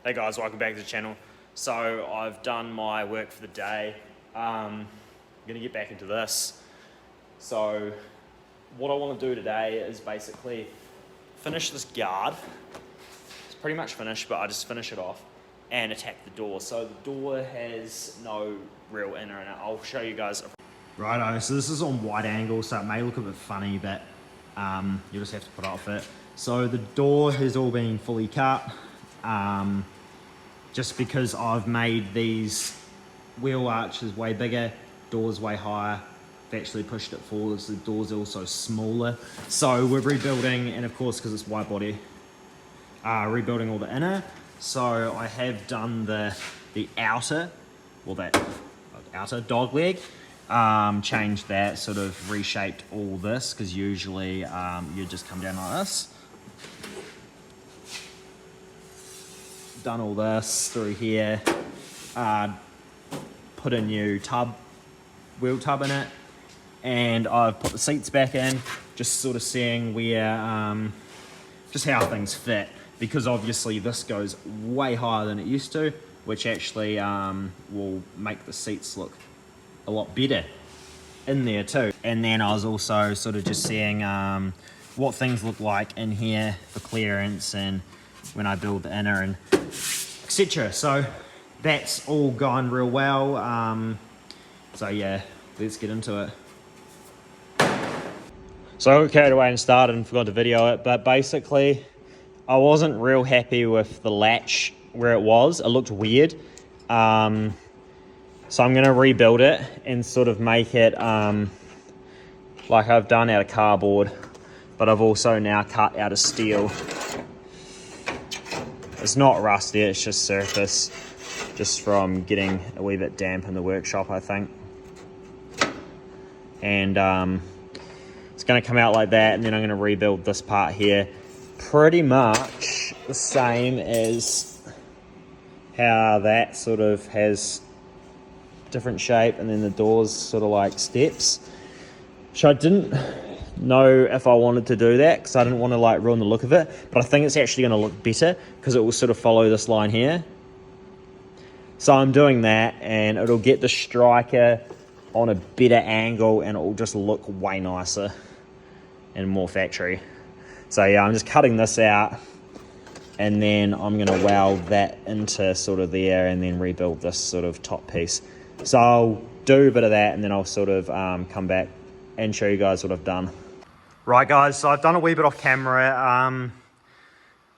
Hey guys, welcome back to the channel. So I've done my work for the day. I'm gonna get back into this. So what I want to do today is basically finish this guard. It's pretty much finished, but I just finish it off and attack the door. So the door has no real inner in it. I'll show you guys. Righto, so this is on wide angle, so it may look a bit funny, but you'll just have to put up with it. So the door has all been fully cut. Just because I've made these wheel arches way bigger, doors way higher, I've actually pushed it forward, so the door's also smaller. So we're rebuilding, and of course, because it's wide body, rebuilding all the inner. So I have done the outer, well that outer dog leg, changed that, sort of reshaped all this, because usually you just come down like this. Done all this through here, put a new wheel tub in it, and I've put the seats back in, just sort of seeing where, just how things fit, because obviously this goes way higher than it used to, which actually will make the seats look a lot better in there too. And then I was also sort of just seeing what things look like in here for clearance and when I build the inner and etc. So that's all gone real well. So yeah, let's get into it. So I got carried away and started and forgot to video it, but basically I wasn't real happy with the latch where it was. It looked weird. So I'm gonna rebuild it and sort of make it like I've done out of cardboard, but I've also now cut out of steel. It's not rusty, it's just surface, just from getting a wee bit damp in the workshop, I think. And it's going to come out like that, and then I'm going to rebuild this part here. Pretty much the same as how that sort of has different shape, and then the doors sort of like steps. Which I didn't know if I wanted to do that, because I didn't want to like ruin the look of it, but I think it's actually going to look better because it will sort of follow this line here. So I'm doing that, and it'll get the striker on a better angle, and it will just look way nicer and more factory. So yeah, I'm just cutting this out, and then I'm going to weld that into sort of there, and then rebuild this sort of top piece. So I'll do a bit of that, and then I'll sort of come back and show you guys what I've done. Right guys, so I've done a wee bit off camera.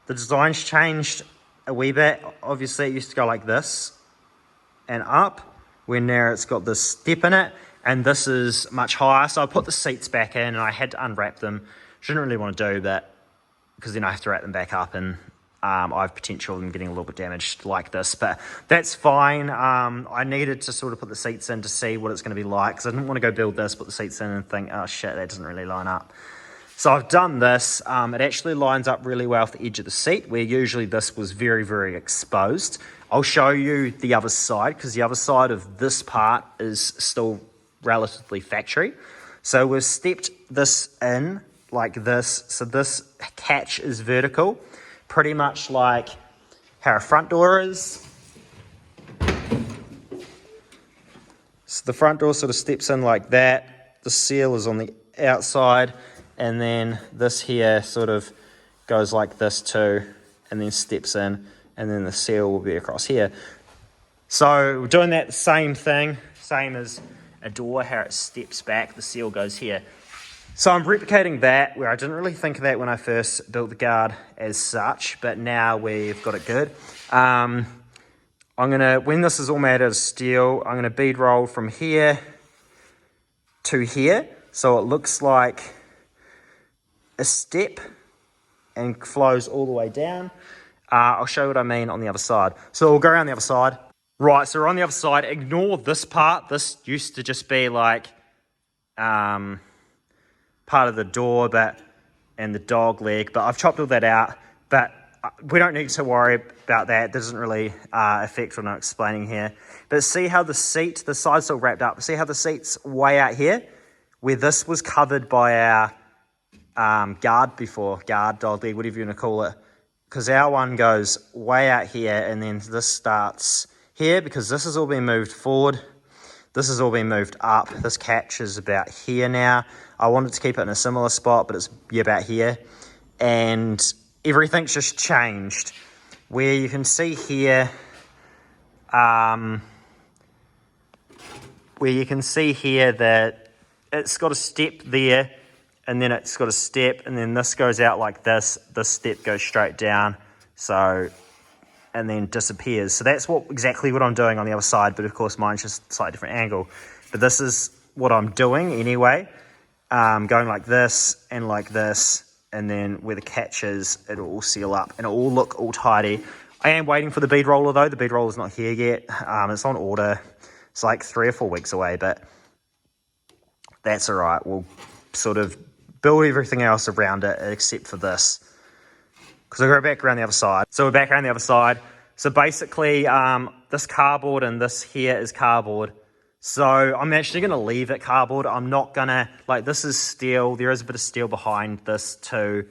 The design's changed a wee bit. Obviously it used to go like this and up, when now it's got this step in it, and this is much higher. So I put the seats back in, and I had to unwrap them. Shouldn't really want to do that, because then I have to wrap them back up, and I have potential of them getting a little bit damaged like this, but that's fine. I needed to sort of put the seats in to see what it's going to be like, because I didn't want to go build this, put the seats in and think, oh shit, that doesn't really line up. So I've done this. It actually lines up really well with the edge of the seat, where usually this was very, very exposed. I'll show you the other side, because the other side of this part is still relatively factory. So we've stepped this in like this. So this catch is vertical, pretty much like how a front door is. So the front door sort of steps in like that. The seal is on the outside, and then this here sort of goes like this too, and then steps in, and then the seal will be across here. So we're doing that same thing, same as a door, how it steps back, the seal goes here. So I'm replicating that, where I didn't really think of that when I first built the guard as such, but now we've got it good. I'm gonna, when this is all made out of steel, I'm gonna bead roll from here to here, so it looks like a step and flows all the way down. I'll show you what I mean on the other side. So we'll go around the other side. Right, so we're on the other side. Ignore this part. This used to just be like part of the door, and the dog leg, but I've chopped all that out. But we don't need to worry about that. It doesn't really affect what I'm explaining here. But see how the seat, the side's all wrapped up. See how the seat's way out here, where this was covered by our guard before, guard, dog leg, whatever you want to call it. because our one goes way out here and then this starts here, because this has all been moved forward. This has all been moved up. This catch is about here now. I wanted to keep it in a similar spot, but it's about here. And everything's just changed. Where you can see here, that it's got a step there, and then it's got a step, and then this goes out like this. This step goes straight down, so, and then disappears. So that's exactly what I'm doing on the other side, but of course mine's just a slightly different angle. But this is what I'm doing anyway, going like this, and then where the catch is, it'll all seal up, and it'll all look all tidy. I am waiting for the bead roller though. The bead roller's not here yet. It's on order. It's like 3 or 4 weeks away, but that's all right. We'll sort of build everything else around it except for this, because I'll go back around the other side. So we're back around the other side. So basically, this cardboard and this here is cardboard. So I'm actually going to leave it cardboard. I'm not going to, like, this is steel. There is a bit of steel behind this too,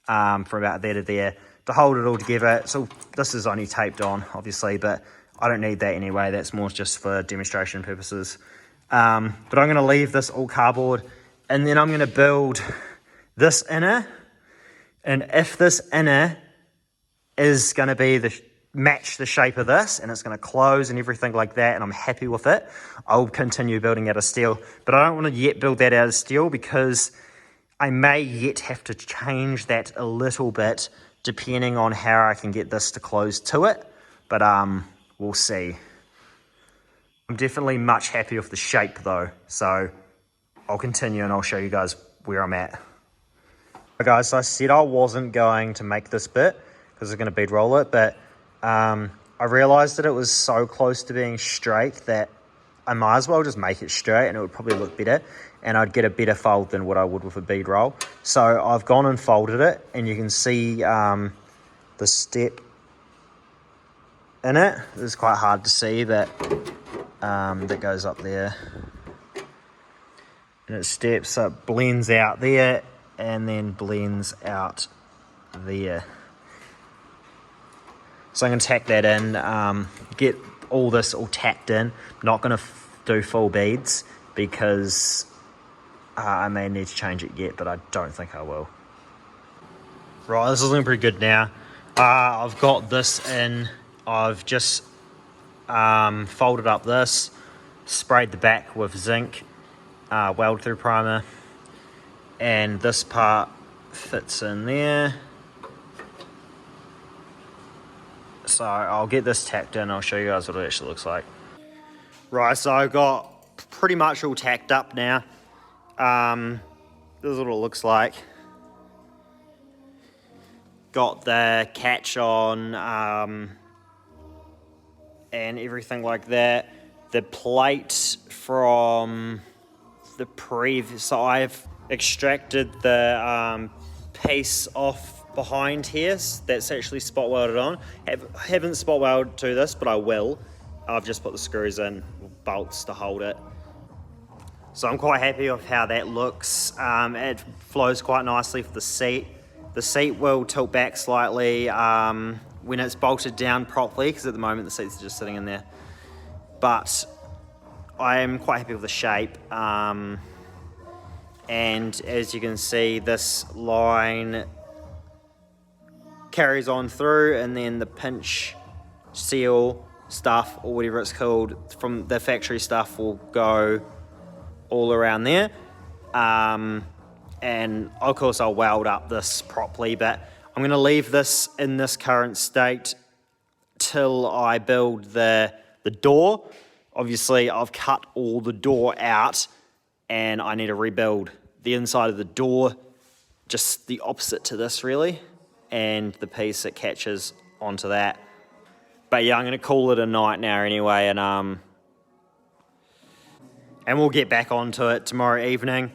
from about there to there, to hold it all together. So this is only taped on, obviously, but I don't need that anyway. That's more just for demonstration purposes. But I'm going to leave this all cardboard, and then I'm going to build this inner. And if this inner is going to be match the shape of this, and it's going to close and everything like that, and I'm happy with it, I'll continue building out of steel. But I don't want to yet build that out of steel, because I may yet have to change that a little bit depending on how I can get this to close to it. But we'll see. I'm definitely much happier with the shape though, so I'll continue and I'll show you guys where I'm at. Okay, guys, so I said I wasn't going to make this bit because I was going to bead roll it, but I realized that it was so close to being straight that I might as well just make it straight, and it would probably look better, and I'd get a better fold than what I would with a bead roll. So I've gone and folded it, and you can see the step in it. It's quite hard to see, but that goes up there, and it steps, so it blends out there and then blends out there. So I'm going to tack that in, get all this all tacked in. I'm not going to do full beads because I may need to change it yet, but I don't think I will. Right, this is looking pretty good now. I've got this in. I've just folded up this, sprayed the back with zinc, weld through primer, and this part fits in there. So I'll get this tacked in. I'll show you guys what it actually looks like. Right, so I've got pretty much all tacked up now. This is what it looks like. Got the catch on and everything like that. The plate from the previous, so I've extracted the piece off behind here that's actually spot welded on. Haven't spot welded to this, but I will. I've just put the screws in, bolts to hold it. So I'm quite happy with how that looks. It flows quite nicely for the seat. The seat will tilt back slightly when it's bolted down properly, because at the moment the seats are just sitting in there. But I am quite happy with the shape. And as you can see, this line carries on through, and then the pinch seal stuff, or whatever it's called, from the factory stuff will go all around there. And of course I'll weld up this properly, but I'm going to leave this in this current state till I build the door. Obviously I've cut all the door out, and I need to rebuild the inside of the door, just the opposite to this really, and the piece that catches onto that. But yeah, I'm going to call it a night now anyway, and we'll get back onto it tomorrow evening.